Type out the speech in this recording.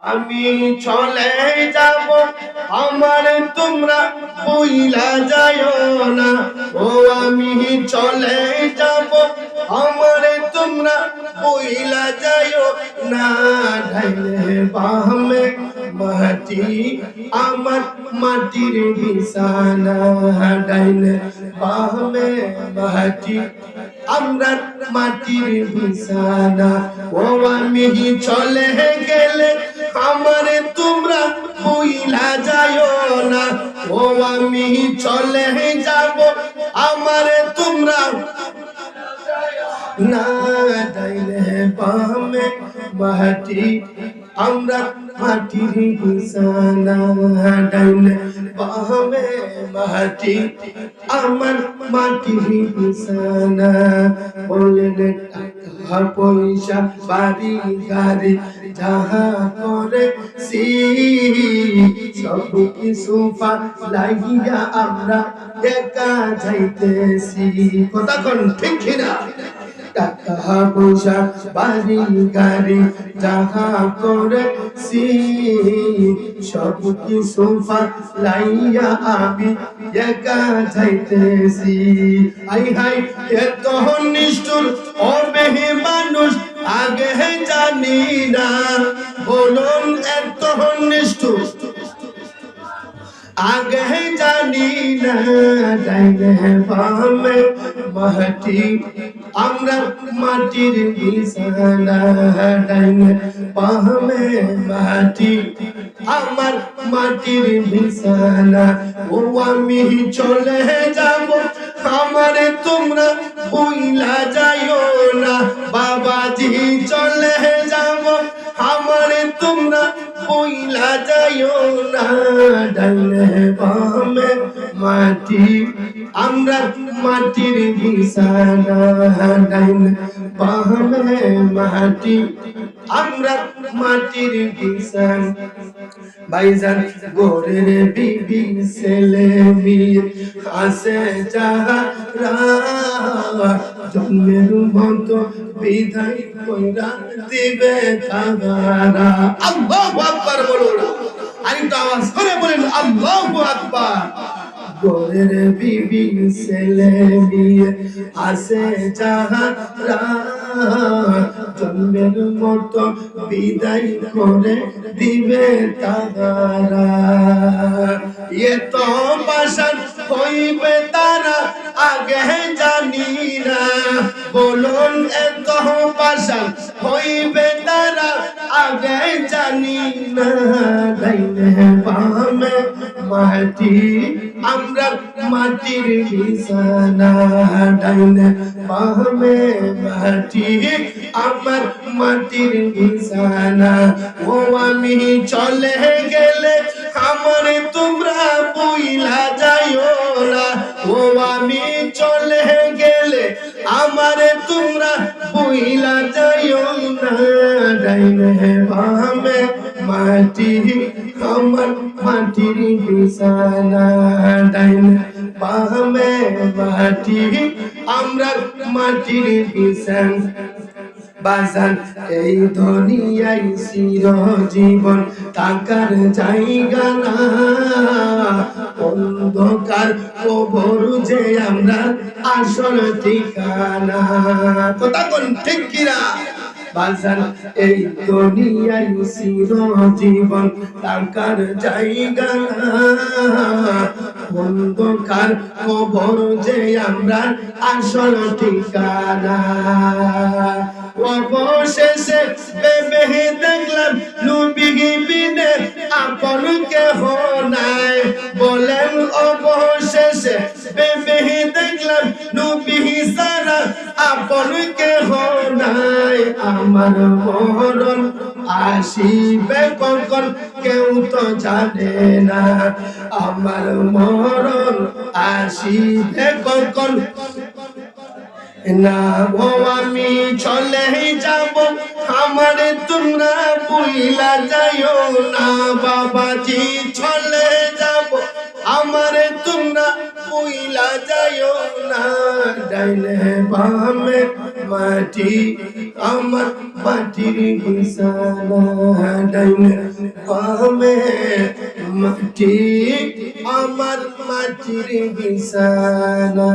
আমি চলে যাব আমার তোমরা বইলা যায়ও না ও আমি চলে যাব আমার তোমরা বইলা যায়ও না ঢাইলে বামে মাটি আমার মাটির বিছানা ঢাইলে বামে মাটি আমরা মাটির বিছানা ও আমি চলে গেলে আমারে তোমরা ভুইলা যায়ও না ও আমি চলে যাব আমারে তোমরা না ডাইলে বামে মাটি আমরা মাটির বিছানা ডাইলে বামে মাটি আমার মাটির বিছানা বলেন টাকা পয়সা বাড়ি গাড়ি যাহা করে সব কিছু লাগিয়া আমরা একা যাইতেছি কথা কোন ঠিক কিনা টাকা পয়সা বাড়ি গাড়ি যাহা করেছি সব কিছু লাইয়া আমি একা যাইতেছি আই হাই এত নিষ্ঠুর ও বেহে মানুষ আগে জানি না বলুন এত নিষ্ঠুর আগে জানি না ডাইলে বামে মাটি আমরা মাটির বিছানা ডাইলে বামে মাটি আমার মাটির বিছানা ও আমি চলে যাব আমারে তোমরা ভুইলা যাইও না বাবাজি চলে যাব আমারে তোমরা ভুইলা যাইও না ডাইলে বামে মাটি আমরা মাটির বিছানা ডাইলে বামে মাটি আমরা মাটির বিছানা ভাইজান গোরের বিবি ছেলে মেয়ে আসে যারা জন্মের মতো বিদায় কইরা দিবে তারা আল্লাহু আকবার বলুন আরেকটু আওয়াজ করে বলেন আল্লাহু আকবার গোরের বিবি ছেলে মেয়ে আসে যারা জন্মের মতো বিদায় করে দিবে তারা এ তো বাসন হইবে তারা আগে জানি না বলুন এত বাসন হইবে তারা আগে জানি না ডাইলে বামে মাটি আমরা মাটির বিছানা ডাইলে বামে মাটি আমার মাটির বিছানা ও আমি চলে গেলে আমারে তোমরা ভুইলা যাইও না ও আমি চলে গেলে আমারে তোমরা ভুইলা যাইও না ডাইলে বামে মাটি আমার মাটির বিছানা ডাইলে বামে মাটি আমরা মাটির বিছানা বাজান এই দুনিয়ায় চিরজীবন থাকার জায়গা না অন্ধকার কবর যে আমরা আসল ঠিকানা কথা কোন ঠিক কিনা বাজান এই দুনিয়ায় চিরজীবন থাকার জায়গা না অন্ধকার কবর যে আমরা আসল ঠিকানা অবশেষে ভেবে দেখলাম নবী বিনে আপন কেহ নাই বলেন অবশেষে ভেবে দেখলাম নবী ছাড়া আপন কেহ নাই আমার মরণ আসিবে কখন কেউ তো জানে না আমার মরণ আসিবে কখন না ও আমি চলে যাব আমারে তোমরা ভুইলা যাইও না বাবাজি চলে যাব আমারে তোমরা ভুইলা যাইও না ডাইলে বামে মাটি আমার মাটির বিছানা ডাইনে বামে মাটি আমার মাটির বিছানা